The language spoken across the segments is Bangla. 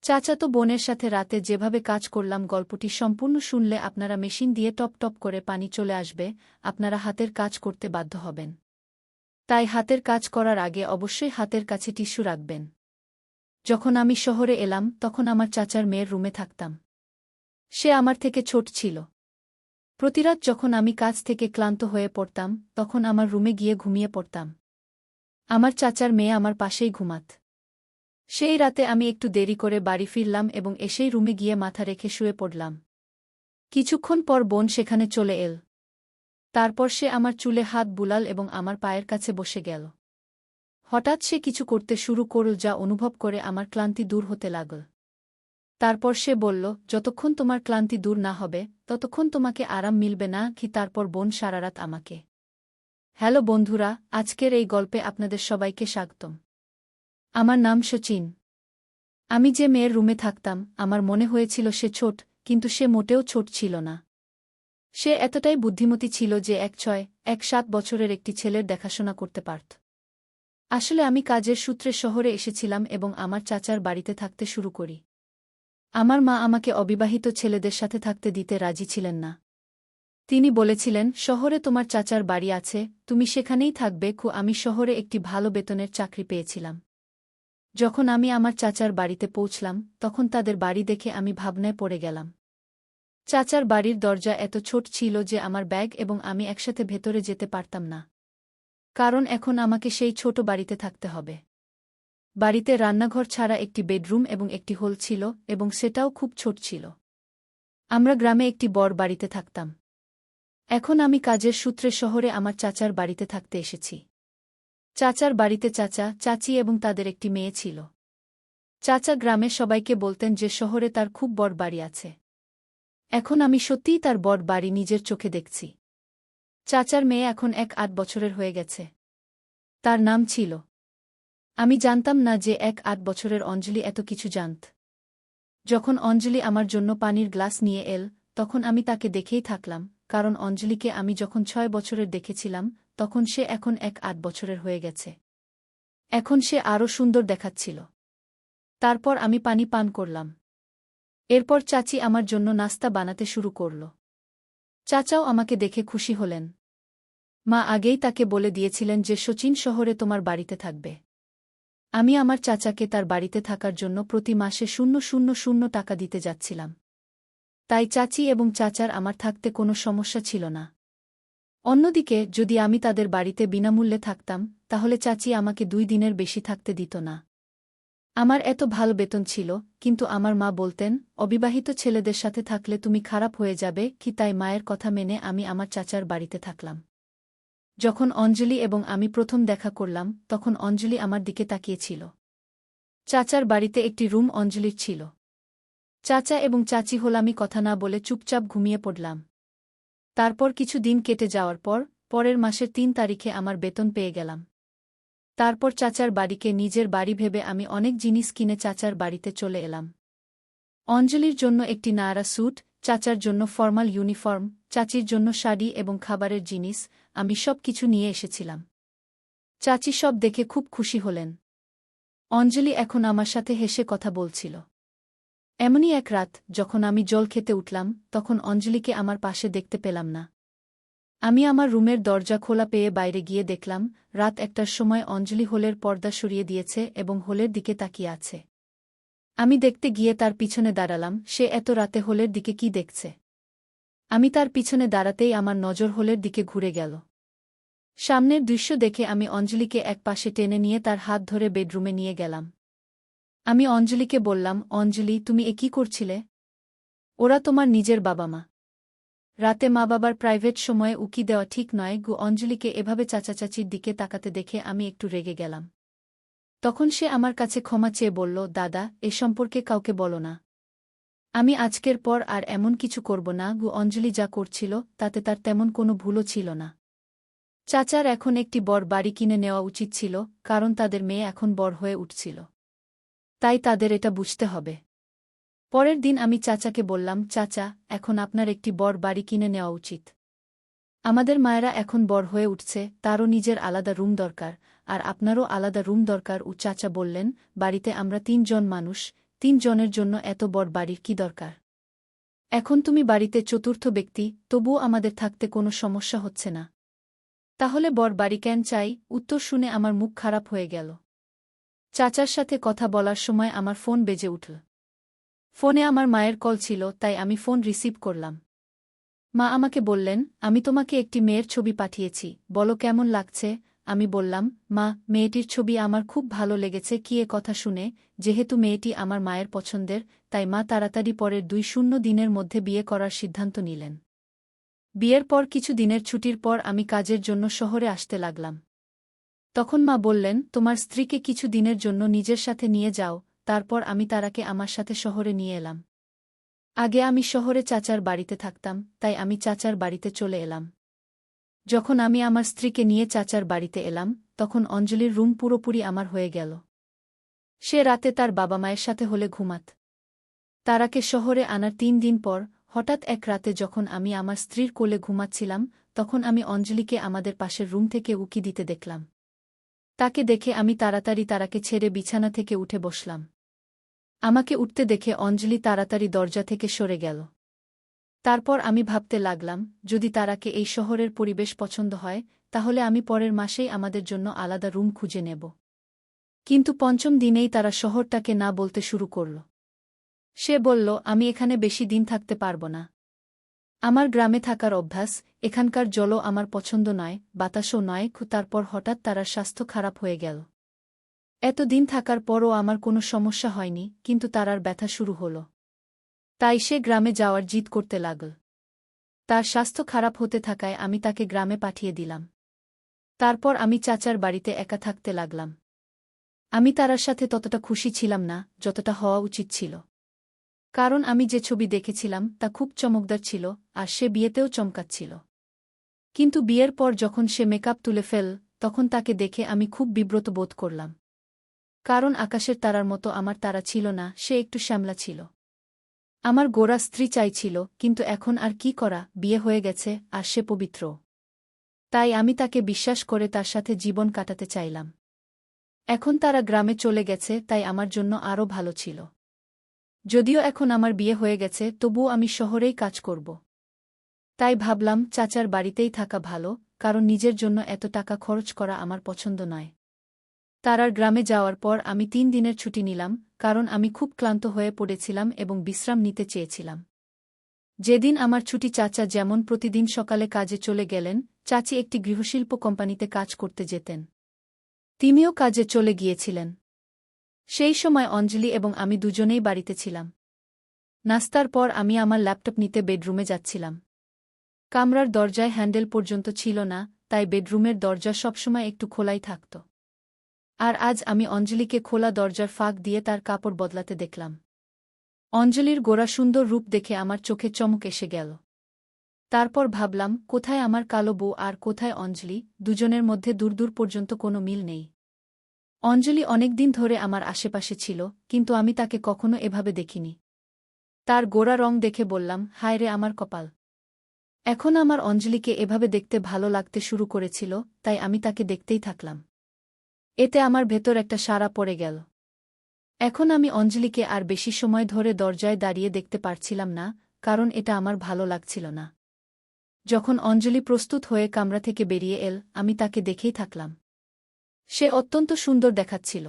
চাচাতো বোনের সাথে রাতে যেভাবে কাজ করলাম গল্পটি সম্পূর্ণ শুনলে আপনারা মেশিন দিয়ে টপ টপ করে পানি চলে আসবে, আপনারা হাতের কাজ করতে বাধ্য হবেন। তাই হাতের কাজ করার আগে অবশ্যই হাতের কাছে টিস্যু রাখবেন। যখন আমি শহরে এলাম তখন আমার চাচার মেয়ের রুমে থাকতাম। সে আমার থেকে ছোট ছিল। প্রতিরাত যখন আমি কাজ থেকে ক্লান্ত হয়ে পড়তাম তখন আমার রুমে গিয়ে ঘুমিয়ে পড়তাম। আমার চাচার মেয়ে আমার পাশেই ঘুমাত। সেই রাতে আমি একটু দেরি করে বাড়ি ফিরলাম এবং এসেই রুমে গিয়ে মাথা রেখে শুয়ে পড়লাম। কিছুক্ষণ পর বোন সেখানে চলে এল। তারপর সে আমার চুলে হাত বুলাল এবং আমার পায়ের কাছে বসে গেল। হঠাৎ সে কিছু করতে শুরু করল যা অনুভব করে আমার ক্লান্তি দূর হতে লাগল। তারপর সে বলল, যতক্ষণ তোমার ক্লান্তি দূর না হবে ততক্ষণ তোমাকে আরাম মিলবে না কি। তারপর বোন সারারাত আমাকে। হ্যালো বন্ধুরা, আজকের এই গল্পে আপনাদের সবাইকে স্বাগতম। আমার নাম শচীন। আমি যে মেয়ের রুমে থাকতাম আমার মনে হয়েছিল সে ছোট, কিন্তু সে মোটেও ছোট ছিল না। সে এতটাই বুদ্ধিমতী ছিল যে 7 বছরের একটি ছেলের দেখাশোনা করতে পারত। আসলে আমি কাজের সূত্রে শহরে এসেছিলাম এবং আমার চাচার বাড়িতে থাকতে শুরু করি। আমার মা আমাকে অবিবাহিত ছেলেদের সাথে থাকতে দিতে রাজি ছিলেন না। তিনি বলেছিলেন, শহরে তোমার চাচার বাড়ি আছে, তুমি সেখানেই থাকবে। আমি শহরে একটি ভালো বেতনের চাকরি পেয়েছিলাম। যখন আমি আমার চাচার বাড়িতে পৌঁছলাম তখন তাদের বাড়ি দেখে আমি ভাবনায় পড়ে গেলাম। চাচার বাড়ির দরজা এত ছোট ছিল যে আমার ব্যাগ এবং আমি একসাথে ভেতরে যেতে পারতাম না। কারণ এখন আমাকে সেই ছোট বাড়িতে থাকতে হবে। বাড়িতে রান্নাঘর ছাড়া একটি বেডরুম এবং একটি হল ছিল এবং সেটাও খুব ছোট ছিল। আমরা গ্রামে একটি বড় বাড়িতে থাকতাম। এখন আমি কাজের সূত্রে শহরে আমার চাচার বাড়িতে থাকতে এসেছি। চাচার বাড়িতে চাচা, চাচি এবং তাদের একটি মেয়ে ছিল। চাচা গ্রামে সবাইকে বলতেন যে শহরে তার খুব বড় বাড়ি আছে। এখন আমি সত্যিই তার বড় বাড়ি নিজের চোখে দেখছি। চাচার মেয়ে এখন 8 বছরের হয়ে গেছে। তার নাম ছিল। আমি জানতাম না যে 8 বছরের অঞ্জলি এত কিছু জানত। যখন অঞ্জলি আমার জন্য পানির গ্লাস নিয়ে এল তখন আমি তাকে দেখেই থাকলাম, কারণ অঞ্জলিকে আমি যখন 6 বছরের দেখেছিলাম তখন সে এখন 8 বছরের হয়ে গেছে। এখন সে আরও সুন্দর দেখাচ্ছিল। তারপর আমি পানি পান করলাম। এরপর চাচি আমার জন্য নাস্তা বানাতে শুরু করল। চাচাও আমাকে দেখে খুশি হলেন। মা আগেই তাকে বলে দিয়েছিলেন যে শচীন শহরে তোমার বাড়িতে থাকবে। আমি আমার চাচাকে তার বাড়িতে থাকার জন্য প্রতি মাসে 000 টাকা দিতে যাচ্ছিলাম। তাই চাচি এবং চাচার আমার থাকতে কোনো সমস্যা ছিল না। অন্যদিকে যদি আমি তাদের বাড়িতে বিনামূল্যে থাকতাম তাহলে চাচি আমাকে 2 দিনের বেশি থাকতে দিত না। আমার এত ভালো বেতন ছিল, কিন্তু আমার মা বলতেন, অবিবাহিত ছেলেদের সাথে থাকলে তুমি খারাপ হয়ে যাবে কি। তাই মায়ের কথা মেনে আমি আমার চাচার বাড়িতে থাকলাম। যখন অঞ্জলি এবং আমি প্রথম দেখা করলাম তখন অঞ্জলি আমার দিকে তাকিয়েছিল। চাচার বাড়িতে একটি রুম অঞ্জলির ছিল। চাচা এবং চাচি হলামি কথা না বলে চুপচাপ ঘুমিয়ে পড়লাম। তারপর কিছু দিন কেটে যাওয়ার পর পরের মাসের 3 তারিখে আমার বেতন পেয়ে গেলাম। তারপর চাচার বাড়িকে নিজের বাড়ি ভেবে আমি অনেক জিনিস কিনে চাচার বাড়িতে চলে এলাম। অঞ্জলির জন্য একটি নায়রা স্যুট, চাচার জন্য ফর্মাল ইউনিফর্ম, চাচির জন্য শাড়ি এবং খাবারের জিনিস, আমি সব কিছু নিয়ে এসেছিলাম। চাচি সব দেখে খুব খুশি হলেন। অঞ্জলি এখন আমার সাথে হেসে কথা বলছিল। এমনই এক রাত যখন আমি জল খেতে উঠলাম তখন অঞ্জলিকে আমার পাশে দেখতে পেলাম না। আমি আমার রুমের দরজা খোলা পেয়ে বাইরে গিয়ে দেখলাম রাত 1টার সময় অঞ্জলি হোলের পর্দা সরিয়ে দিয়েছে এবং হোলের দিকে তাকিয়ে আছে। আমি দেখতে গিয়ে তার পিছনে দাঁড়ালাম। সে এত রাতে হোলের দিকে কি দেখছে? আমি তার পিছনে দাঁড়াতেই আমার নজর হোলের দিকে ঘুরে গেল। সামনের দৃশ্য দেখে আমি অঞ্জলিকে এক পাশে টেনে নিয়ে তার হাত ধরে বেডরুমে নিয়ে গেলাম। আমি অঞ্জলিকে বললাম, অঞ্জলি, তুমি কি করছিলে? ওরা তোমার নিজের বাবা মা। রাতে মা বাবার প্রাইভেট সময়ে উকি দেওয়া ঠিক নয়। অঞ্জলিকে এভাবে চাচাচাচির দিকে তাকাতে দেখে আমি একটু রেগে গেলাম। তখন সে আমার কাছে ক্ষমা চেয়ে বলল, দাদা, এ সম্পর্কে কাউকে বলো না। আমি আজকের পর আর এমন কিছু করব না। অঞ্জলি যা করছিল তাতে তার তেমন কোনো ভুলও ছিল না। চাচার এখন একটি বড় বাড়ি কিনে নেওয়া উচিত ছিল, কারণ তাদের মেয়ে এখন বড় হয়ে উঠছিল। তাই তাদের এটা বুঝতে হবে। পরের দিন আমি চাচাকে বললাম, চাচা, এখন আপনার একটি বড় বাড়ি কিনে নেওয়া উচিত। আমাদের মায়েরা এখন বড় হয়ে উঠছে, তারও নিজের আলাদা রুম দরকার, আর আপনারও আলাদা রুম দরকার। চাচা বললেন, বাড়িতে আমরা 3 জন মানুষ, 3 জনের জন্য এত বড় বাড়ির কি দরকার? এখন তুমি বাড়িতে চতুর্থ ব্যক্তি, তবুও আমাদের থাকতে কোনো সমস্যা হচ্ছে না। তাহলে বড় বাড়ি কেন চাই? উত্তর শুনে আমার মুখ খারাপ হয়ে গেল। চাচার সাথে কথা বলার সময় আমার ফোন বেজে উঠল। ফোনে আমার মায়ের কল ছিল, তাই আমি ফোন রিসিভ করলাম। মা আমাকে বললেন, আমি তোমাকে একটি মেয়ের ছবি পাঠিয়েছি, বলো কেমন লাগছে? আমি বললাম, মা, মেয়েটির ছবি আমার খুব ভালো লেগেছে। কি এ কথা শুনে, যেহেতু মেয়েটি আমার মায়ের পছন্দের, তাই মা তাড়াতাড়ি পরের 2 দিনের মধ্যে বিয়ে করার সিদ্ধান্ত নিলেন। বিয়ের পর কিছু দিনের ছুটির পর আমি কাজের জন্য শহরে আসতে লাগলাম। তখন মা বললেন, তোমার স্ত্রীকে কিছু দিনের জন্য নিজের সাথে নিয়ে যাও। তারপর আমি তারাকে আমার সাথে শহরে নিয়ে এলাম। আগে আমি শহরে চাচার বাড়িতে থাকতাম, তাই আমি চাচার বাড়িতে চলে এলাম। যখন আমি আমার স্ত্রীকে নিয়ে চাচার বাড়িতে এলাম, তখন অঞ্জলির রুম পুরোপুরি আমার হয়ে গেল। সে রাতে তার বাবা মায়ের সাথে হলে ঘুমাত। তারাকে শহরে আনার 3 দিন পর, হঠাৎ এক রাতে যখন আমি আমার স্ত্রীর কোলে ঘুমাচ্ছিলাম, তখন আমি অঞ্জলিকে আমাদের পাশের রুম থেকে উকি দিতে দেখলাম। তাকে দেখে আমি তাড়াতাড়ি তারাকে ছেড়ে বিছানা থেকে উঠে বসলাম। আমাকে উঠতে দেখে অঞ্জলি তাড়াতাড়ি দরজা থেকে সরে গেল। তারপর আমি ভাবতে লাগলাম, যদি তারাকে এই শহরের পরিবেশ পছন্দ হয়, তাহলে আমি পরের মাসেই আমাদের জন্য আলাদা রুম খুঁজে নেব। কিন্তু 5ম দিনেই তারা শহরটাকে না বলতে শুরু করল। সে বলল, আমি এখানে বেশি দিন থাকতে পারব না। আমার গ্রামে থাকার অভ্যাস, এখানকার জলও আমার পছন্দ নয়, বাতাসও নয়। তারপর হঠাৎ তারার স্বাস্থ্য খারাপ হয়ে গেল। এতদিন থাকার পরও আমার কোনো সমস্যা হয়নি, কিন্তু তারার ব্যথা শুরু হল। তাই সে গ্রামে যাওয়ার জিদ করতে লাগল। তার স্বাস্থ্য খারাপ হতে থাকায় আমি তাকে গ্রামে পাঠিয়ে দিলাম। তারপর আমি চাচার বাড়িতে একা থাকতে লাগলাম। আমি তারার সাথে ততটা খুশি ছিলাম না, যতটা হওয়া উচিত ছিল। কারণ আমি যে ছবি দেখেছিলাম তা খুব চমকদার ছিল, আর সে বিয়েতেও চমকাচ্ছিল। কিন্তু বিয়ের পর যখন সে মেকআপ তুলে ফেল, তখন তাকে দেখে আমি খুব বিব্রত বোধ করলাম। কারণ আকাশের তারার মতো আমার তারা ছিল না, সে একটু শ্যামলা ছিল। আমার গোরা স্ত্রী চাইছিল, কিন্তু এখন আর কি করা, বিয়ে হয়ে গেছে, আর সে পবিত্র। তাই আমি তাকে বিশ্বাস করে তার সাথে জীবন কাটাতে চাইলাম। এখন তারা গ্রামে চলে গেছে, তাই আমার জন্য আরও ভালো ছিল। যদিও এখন আমার বিয়ে হয়ে গেছে, তবুও আমি শহরেই কাজ করব। তাই ভাবলাম চাচার বাড়িতেই থাকা ভালো, কারণ নিজের জন্য এত টাকা খরচ করা আমার পছন্দ নয়। তারার গ্রামে যাওয়ার পর আমি 3 দিনের ছুটি নিলাম, কারণ আমি খুব ক্লান্ত হয়ে পড়েছিলাম এবং বিশ্রাম নিতে চেয়েছিলাম। যেদিন আমার ছুটি, চাচা যেমন প্রতিদিন সকালে কাজে চলে গেলেন, চাচি একটি গৃহশিল্প কোম্পানিতে কাজ করতে যেতেন। তিনিও কাজে চলে গিয়েছিলেন। সেই সময় অঞ্জলি এবং আমি দুজনেই বাড়িতে ছিলাম। নাস্তার পর আমি আমার ল্যাপটপ নিতে বেডরুমে যাচ্ছিলাম। কামরার দরজায় হ্যান্ডেল পর্যন্ত ছিল না, তাই বেডরুমের দরজা সবসময় একটু খোলাই থাকত। আর আজ আমি অঞ্জলিকে খোলা দরজার ফাঁক দিয়ে তার কাপড় বদলাতে দেখলাম। অঞ্জলির গোরা সুন্দর রূপ দেখে আমার চোখে চমক এসে গেল। তারপর ভাবলাম, কোথায় আমার কালো বউ আর কোথায় অঞ্জলি, দুজনের মধ্যে দূর দূর পর্যন্ত কোনো মিল নেই। অঞ্জলি অনেকদিন ধরে আমার আশেপাশে ছিল, কিন্তু আমি তাকে কখনো এভাবে দেখিনি। তার গোরা রং দেখে বললাম, হায় রে আমার কপাল। এখন আমার অঞ্জলিকে এভাবে দেখতে ভালো লাগতে শুরু করেছিল, তাই আমি তাকে দেখতেই থাকলাম। এতে আমার ভেতর একটা সাড়া পড়ে গেল। এখন আমি অঞ্জলিকে আর বেশি সময় ধরে দরজায় দাঁড়িয়ে দেখতে পারছিলাম না, কারণ এটা আমার ভালো লাগছিল না। যখন অঞ্জলি প্রস্তুত হয়ে কামরা থেকে বেরিয়ে এল, আমি তাকে দেখেই থাকলাম। সে অত্যন্ত সুন্দর দেখাচ্ছিল।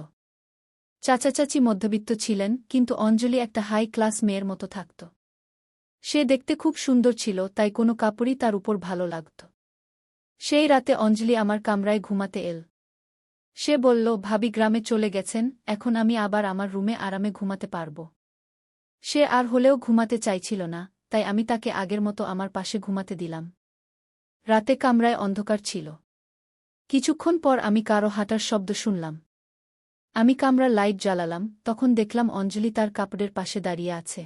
চাচা চাচি মধ্যবিত্ত ছিলেন, কিন্তু অঞ্জলি একটা হাই ক্লাস মেয়ের মতো থাকত। সে দেখতে খুব সুন্দর ছিল, তাই কোনো কাপড়ই তার উপর ভালো লাগত। সেই রাতে অঞ্জলি আমার কামরায় ঘুমাতে এল। সে বলল, ভাবি গ্রামে চলে গেছেন, এখন আমি আবার আমার রুমে আরামে ঘুমাতে পারব। সে আর হলেও ঘুমাতে চাইছিল না, তাই আমি তাকে আগের মতো আমার পাশে ঘুমাতে দিলাম। রাতে কামরায় অন্ধকার ছিল। কিছুক্ষণ পর আমি কারো হাঁটার শব্দ শুনলাম। আমি কামরার লাইট জ্বালালাম, তখন দেখলাম অঞ্জলি তার কাপড়ের পাশে দাঁড়িয়ে আছে।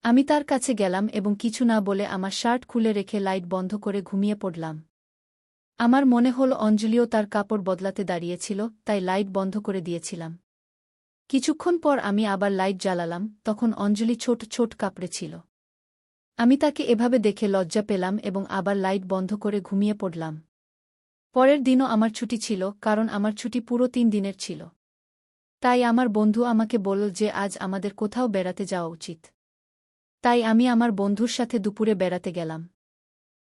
আমি তার কাছে গেলাম এবং কিছু না বলে আমার শার্ট খুলে রেখে লাইট বন্ধ করে ঘুমিয়ে পড়লাম। আমার মনে হল অঞ্জলিও তার কাপড় বদলাতে দাঁড়িয়েছিল, তাই লাইট বন্ধ করে দিয়েছিলাম। কিছুক্ষণ পর আমি আবার লাইট জ্বালালাম, তখন অঞ্জলি ছোট ছোট কাপড়ে ছিল। আমি তাকে এভাবে দেখে লজ্জা পেলাম এবং আবার লাইট বন্ধ করে ঘুমিয়ে পড়লাম। পরের দিনও আমার ছুটি ছিল, কারণ আমার ছুটি পুরো 3 দিনের ছিল। তাই আমার বন্ধু আমাকে বলল যে আজ আমাদের কোথাও বেড়াতে যাওয়া উচিত। তাই আমি আমার বন্ধুর সাথে দুপুরে বেড়াতে গেলাম।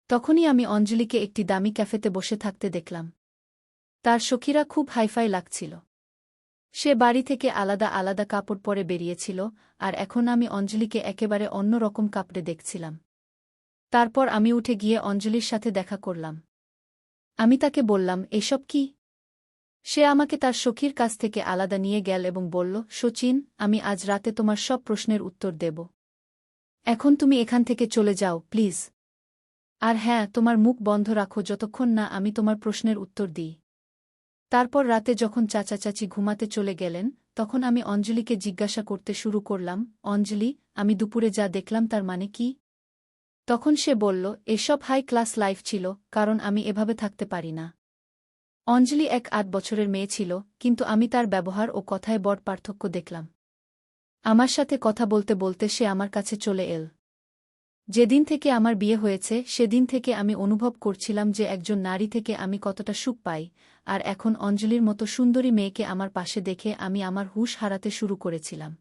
তখনই আমি অঞ্জলিকে একটি দামি ক্যাফেতে বসে থাকতে দেখলাম। তার সখীরা খুব হাইফাই লাগছিল। সে বাড়ি থেকে আলাদা আলাদা কাপড় পরে বেরিয়েছিল, আর এখন আমি অঞ্জলিকে একেবারে অন্য রকম কাপড়ে দেখছিলাম। তারপর আমি উঠে গিয়ে অঞ্জলির সাথে দেখা করলাম। আমি তাকে বললাম, এসব কি? সে আমাকে তার সখীর কাছ থেকে আলাদা নিয়ে গেল এবং বলল, শচীন, আমি আজ রাতে তোমার সব প্রশ্নের উত্তর দেব। এখন তুমি এখান থেকে চলে যাও, প্লিজ। আর হ্যাঁ, তোমার মুখ বন্ধ রাখো যতক্ষণ না আমি তোমার প্রশ্নের উত্তর দিই। তারপর রাতে যখন চাচা চাচি ঘুমাতে চলে গেলেন, তখন আমি অঞ্জলিকে জিজ্ঞাসা করতে শুরু করলাম, অঞ্জলি, আমি দুপুরে যা দেখলাম তার মানে কি? তখন সে বলল, এসব হাই ক্লাস লাইফ ছিল, কারণ আমি এভাবে থাকতে পারি না। অঞ্জলি 8 বছরের মেয়ে ছিল, কিন্তু আমি তার ব্যবহার ও কথায় বড় পার্থক্য দেখলাম। আমার সাথে কথা বলতে বলতে সে আমার কাছে চলে এল। যেদিন থেকে আমার বিয়ে হয়েছে সেদিন থেকে আমি অনুভব করছিলাম যে একজন নারী থেকে আমি কতটা সুখ পাই, আর এখন অঞ্জলির মতো সুন্দরী মেয়েকে আমার পাশে দেখে আমি আমার হুঁশ হারাতে শুরু করেছিলাম।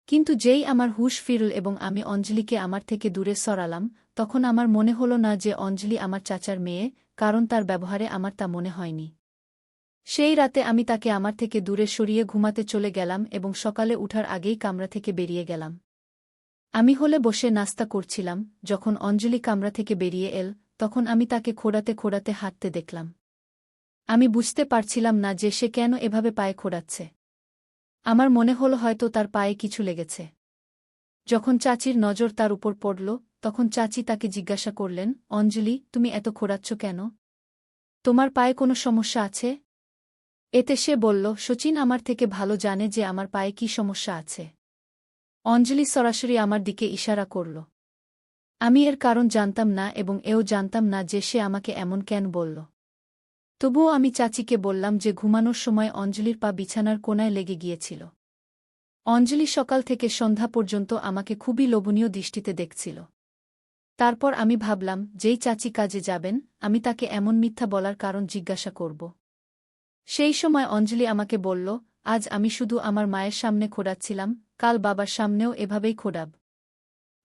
কিন্তু যেই আমার হুঁশ ফিরল এবং আমি অঞ্জলিকে আমার থেকে দূরে সরালাম, তখন আমার মনে হল না যে অঞ্জলি আমার চাচার মেয়ে, কারণ তার ব্যবহারে আমার তা মনে হয়নি। সেই রাতে আমি তাকে আমার থেকে দূরে সরিয়ে ঘুমাতে চলে গেলাম এবং সকালে উঠার আগেই কামরা থেকে বেরিয়ে গেলাম। আমি হলে বসে নাস্তা করছিলাম, যখন অঞ্জলি কামরা থেকে বেরিয়ে এল, তখন আমি তাকে খোঁড়াতে খোঁড়াতে হাঁটতে দেখলাম। আমি বুঝতে পারছিলাম না যে সে কেন এভাবে পায়ে খোঁড়াচ্ছে। আমার মনে হল হয়তো তার পায়ে কিছু লেগেছে। যখন চাচির নজর তার উপর পড়ল, তখন চাচি তাকে জিজ্ঞাসা করলেন, অঞ্জলি, তুমি এত খোঁড়াচ্ছ কেন? তোমার পায়ে কোনো সমস্যা আছে? এতে সে বলল, শচীন আমার থেকে ভালো জানে যে আমার পায়ে কী সমস্যা আছে। অঞ্জলি সরাসরি আমার দিকে ইশারা করল। আমি এর কারণ জানতাম না এবং এও জানতাম না যে সে আমাকে এমন কেন বলল। তবুও আমি চাচিকে বললাম যে ঘুমানোর সময় অঞ্জলির পা বিছানার কোণায় লেগে গিয়েছিল। অঞ্জলি সকাল থেকে সন্ধ্যা পর্যন্ত আমাকে খুবই লোভনীয় দৃষ্টিতে দেখছিল। তারপর আমি ভাবলাম, যেই চাচি কাজে যাবেন, আমি তাকে এমন মিথ্যা বলার কারণ জিজ্ঞাসা করব। সেই সময় অঞ্জলি আমাকে বলল, আজ আমি শুধু আমার মায়ের সামনে খোঁড়াচ্ছিলাম, কাল বাবার সামনেও এভাবেই খোঁড়াব।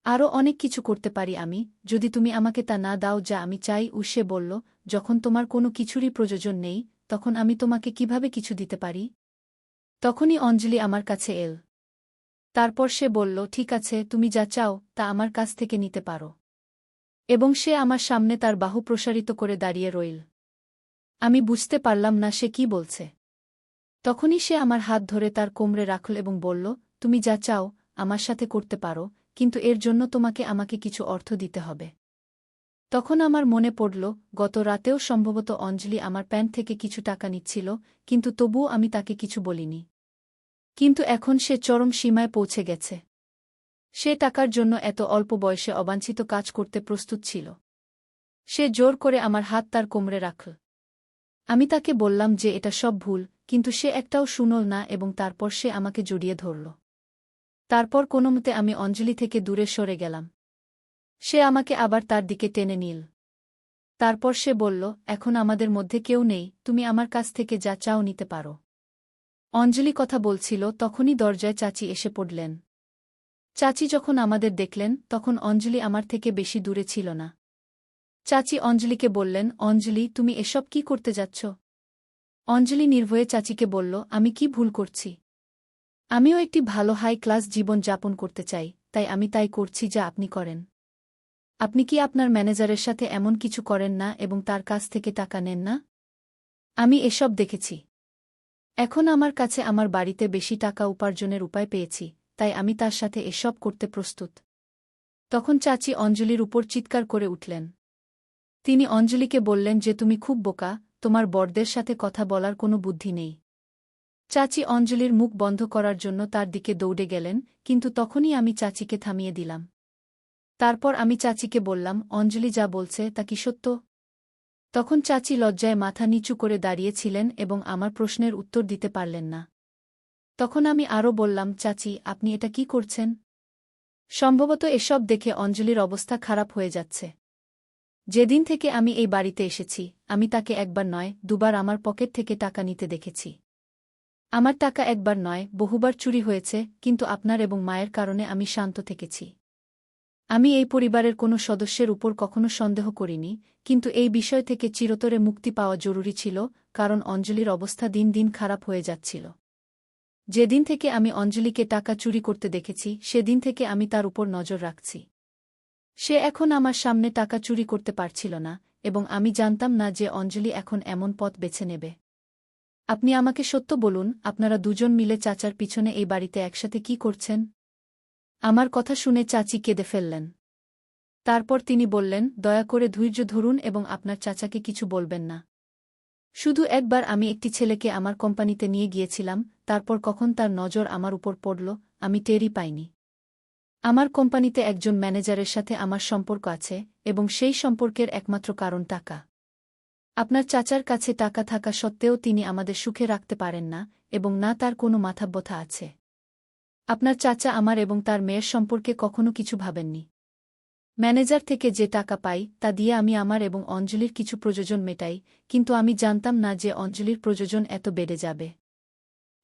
আরও অনেক কিছু করতে পারি আমি, যদি তুমি আমাকে তা না দাও যা আমি চাই। সে বলল, যখন তোমার কোনো কিছুরই প্রয়োজন নেই, তখন আমি তোমাকে কিভাবে কিছু দিতে পারি? তখনই অঞ্জলি আমার কাছে এল। তারপর সে বলল, ঠিক আছে, তুমি যা চাও তা আমার কাছ থেকে নিতে পারো। এবং সে আমার সামনে তার বাহু প্রসারিত করে দাঁড়িয়ে রইল। আমি বুঝতে পারলাম না সে কি বলছে। তখনই সে আমার হাত ধরে তার কোমরে রাখল এবং বলল, তুমি যা চাও আমার সাথে করতে পারো, কিন্তু এর জন্য তোমাকে আমাকে কিছু অর্থ দিতে হবে। তখন আমার মনে পড়ল, গত রাতেও সম্ভবত অঞ্জলি আমার প্যান্ট থেকে কিছু টাকা নিচ্ছিল, কিন্তু তবুও আমি তাকে কিছু বলিনি। কিন্তু এখন সে চরম সীমায় পৌঁছে গেছে। সে টাকার জন্য এত অল্প বয়সে অবাঞ্ছিত কাজ করতে প্রস্তুত ছিল। সে জোর করে আমার হাত তার কোমরে রাখল। আমি তাকে বললাম যে এটা সব ভুল, কিন্তু সে একটাও শুনল না এবং তারপর সে আমাকে জড়িয়ে ধরল। তারপর কোনোমতে আমি অঞ্জলি থেকে দূরে সরে গেলাম। সে আমাকে আবার তার দিকে টেনে নিল। তারপর সে বলল, এখন আমাদের মধ্যে কেউ নেই, তুমি আমার কাছ থেকে যা চাও নিতে পারো। অঞ্জলি কথা বলছিল, তখনই দরজায় চাচি এসে পড়লেন। চাচি যখন আমাদের দেখলেন, তখন অঞ্জলি আমার থেকে বেশি দূরে ছিল না। চাচি অঞ্জলিকে বললেন, অঞ্জলি, তুমি এসব কি করতে যাচ্ছ? অঞ্জলি নির্ভয়ে চাচিকে বলল, আমি কি ভুল করছি? আমিও একটি ভালো হাই ক্লাস জীবন যাপন করতে চাই, তাই আমি তাই করছি যা আপনি করেন। আপনি কি আপনার ম্যানেজারের সাথে এমন কিছু করেন না এবং তার কাছ থেকে টাকা নেন না? আমি এসব দেখেছি। এখন আমার কাছে আমার বাড়িতে বেশি টাকা উপার্জনের উপায় পেয়েছি, তাই আমি তার সাথে এসব করতে প্রস্তুত। তখন চাচি অঞ্জলির উপর চিৎকার করে উঠলেন। তিনি অঞ্জলিকে বললেন যে তুমি খুব বোকা, তোমার বড়দের সাথে কথা বলার কোনো বুদ্ধি নেই। চাচি অঞ্জলির মুখ বন্ধ করার জন্য তার দিকে দৌড়ে গেলেন, কিন্তু তখনই আমি চাচিকে থামিয়ে দিলাম। তারপর আমি চাচিকে বললাম, অঞ্জলি যা বলছে তা কি সত্য? তখন চাচি লজ্জায় মাথা নিচু করে দাঁড়িয়েছিলেন এবং আমার প্রশ্নের উত্তর দিতে পারলেন না। তখন আমি আরও বললাম, চাচি, আপনি এটা কি করছেন? সম্ভবত এসব দেখে অঞ্জলির অবস্থা খারাপ হয়ে যাচ্ছে। যেদিন থেকে আমি এই বাড়িতে এসেছি, আমি তাকে একবার নয়, দুবার আমার পকেট থেকে টাকা নিতে দেখেছি। আমার টাকা একবার নয়, বহুবার চুরি হয়েছে, কিন্তু আপনার এবং মায়ের কারণে আমি শান্ত থেকেছি। আমি এই পরিবারের কোনো সদস্যের উপর কখনো সন্দেহ করিনি, কিন্তু এই বিষয় থেকে চিরতরে মুক্তি পাওয়া জরুরি ছিল, কারণ অঞ্জলির অবস্থা দিন দিন খারাপ হয়ে যাচ্ছিল। যেদিন থেকে আমি অঞ্জলিকে টাকা চুরি করতে দেখেছি, সেদিন থেকে আমি তার উপর নজর রাখছি। সে এখন আমার সামনে টাকা চুরি করতে পারছিল না, এবং আমি জানতাম না যে অঞ্জলি এখন এমন পথ বেছে নেবে। আপনি আমাকে সত্য বলুন, আপনারা দুজন মিলে চাচার পিছনে এই বাড়িতে একসাথে কি করছেন? আমার কথা শুনে চাচি কেঁদে ফেললেন। তারপর তিনি বললেন, দয়া করে ধৈর্য ধরুন এবং আপনার চাচাকে কিছু বলবেন না। শুধু একবার আমি একটি ছেলেকে আমার কোম্পানিতে নিয়ে গিয়েছিলাম, তারপর কখন তার নজর আমার উপর পড়ল, আমি টেরই পাইনি। আমার কোম্পানিতে একজন ম্যানেজারের সাথে আমার সম্পর্ক আছে, এবং সেই সম্পর্কের একমাত্র কারণ টাকা। আপনার চাচার কাছে টাকা থাকা সত্ত্বেও তিনি আমাদের সুখে রাখতে পারেন না, এবং না তার কোনো মাথাব্যথা আছে। আপনার চাচা আমার এবং তার মেয়ের সম্পর্কে কখনো কিছু ভাবেননি। ম্যানেজার থেকে যে টাকা পাই তা দিয়ে আমি আমার এবং অঞ্জলির কিছু প্রয়োজন মেটাই, কিন্তু আমি জানতাম না যে অঞ্জলির প্রয়োজন এত বেড়ে যাবে।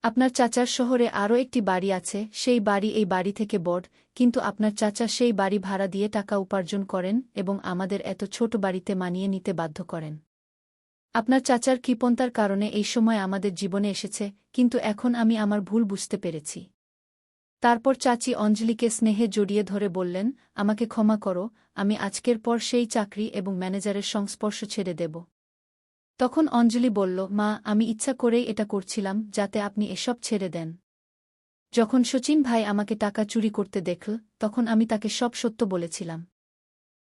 আপনার চাচার শহরে আরও একটি বাড়ি আছে, সেই বাড়ি এই বাড়ি থেকে বড়, কিন্তু আপনার চাচা সেই বাড়ি ভাড়া দিয়ে টাকা উপার্জন করেন এবং আমাদের এত ছোট বাড়িতে মানিয়ে নিতে বাধ্য করেন। আপনার চাচার কৃপণতার কারণে এই সময় আমাদের জীবনে এসেছে, কিন্তু এখন আমি আমার ভুল বুঝতে পেরেছি। তারপর চাচি অঞ্জলিকে স্নেহে জড়িয়ে ধরে বললেন, আমাকে ক্ষমা করো, আমি আজকের পর সেই চাকরি এবং ম্যানেজারের সংস্পর্শ ছেড়ে দেব। তখন অঞ্জলি বলল, মা, আমি ইচ্ছা করেই এটা করছিলাম যাতে আপনি এসব ছেড়ে দেন। যখন শচীন ভাই আমাকে টাকা চুরি করতে দেখল, তখন আমি তাকে সব সত্য বলেছিলাম।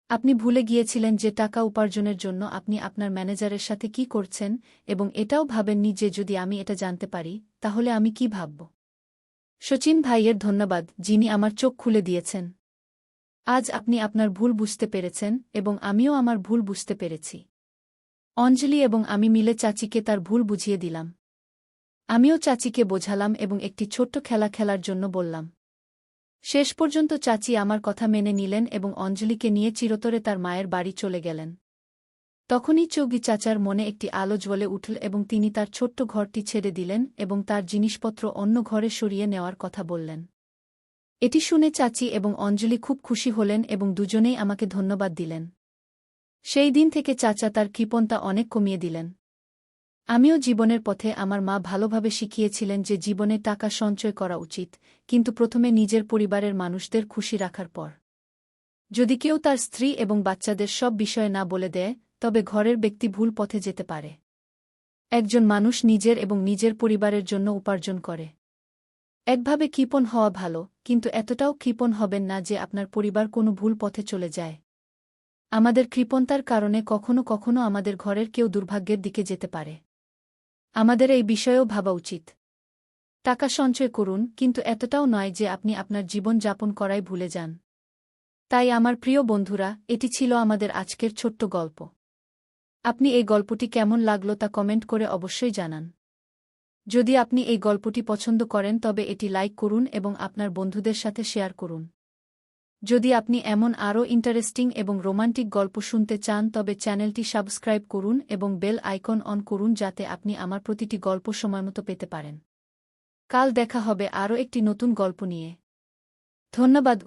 আপনি ভুলে গিয়েছিলেন যে টাকা উপার্জনের জন্য আপনি আপনার ম্যানেজারের সাথে কি করছেন, এবং এটাও ভাবেননি যে যদি আমি এটা জানতে পারি, তাহলে আমি কি ভাবব। শচীন ভাইয়ের ধন্যবাদ, যিনি আমার চোখ খুলে দিয়েছেন। আজ আপনি আপনার ভুল বুঝতে পেরেছেন, এবং আমিও আমার ভুল বুঝতে পেরেছি। অঞ্জলি এবং আমি মিলে চাচিকে তার ভুল বুঝিয়ে দিলাম। আমিও চাচিকে বোঝালাম এবং একটি ছোট্ট খেলা খেলার জন্য বললাম। শেষ পর্যন্ত চাচি আমার কথা মেনে নিলেন এবং অঞ্জলিকে নিয়ে চিরতরে তার মায়ের বাড়ি চলে গেলেন। তখনই চৌগি চাচার মনে একটি আলো জ্বলে উঠল এবং তিনি তার ছোট্ট ঘরটি ছেড়ে দিলেন এবং তার জিনিসপত্র অন্য ঘরে সরিয়ে নেওয়ার কথা বললেন। এটি শুনে চাচি এবং অঞ্জলি খুব খুশি হলেন এবং দুজনেই আমাকে ধন্যবাদ দিলেন। সেই দিন থেকে চাচা তার কৃপণতা অনেক কমিয়ে দিলেন। আমিও জীবনের পথে আমার মা ভালোভাবে শিখিয়েছিলেন যে জীবনে টাকা সঞ্চয় করা উচিত, কিন্তু প্রথমে নিজের পরিবারের মানুষদের খুশি রাখার পর। যদি কেউ তার স্ত্রী এবং বাচ্চাদের সব বিষয়ে না বলে দেয়, তবে ঘরের ব্যক্তি ভুল পথে যেতে পারে। একজন মানুষ নিজের এবং নিজের পরিবারের জন্য উপার্জন করে। একভাবে কৃপণ হওয়া ভালো, কিন্তু এতটাও কৃপণ হবেন না যে আপনার পরিবার কোনো ভুল পথে চলে যায়। আমাদের কৃপণতার কারণে কখনো কখনো আমাদের ঘরের কেউ দুর্ভাগ্যের দিকে যেতে পারে। আমাদের এই বিষয়েও ভাবা উচিত। টাকা সঞ্চয় করুন, কিন্তু এতটাও নয় যে আপনি আপনার জীবন যাপন করাই ভুলে যান। তাই আমার প্রিয় বন্ধুরা, এটি ছিল আমাদের আজকের ছোট্ট গল্প। আপনি এই গল্পটি কেমন লাগলো তা কমেন্ট করে অবশ্যই জানান। যদি আপনি এই গল্পটি পছন্দ করেন তবে এটি লাইক করুন এবং আপনার বন্ধুদের সাথে শেয়ার করুন। যদি আপনি এমন আরও ইন্টারেস্টিং এবং রোমান্টিক গল্প শুনতে চান তবে চ্যানেলটি সাবস্ক্রাইব করুন এবং বেল আইকন অন করুন যাতে আপনি আমার প্রতিটি গল্প সময়মতো পেতে পারেন। কাল দেখা হবে আরও একটি নতুন গল্প নিয়ে। ধন্যবাদ।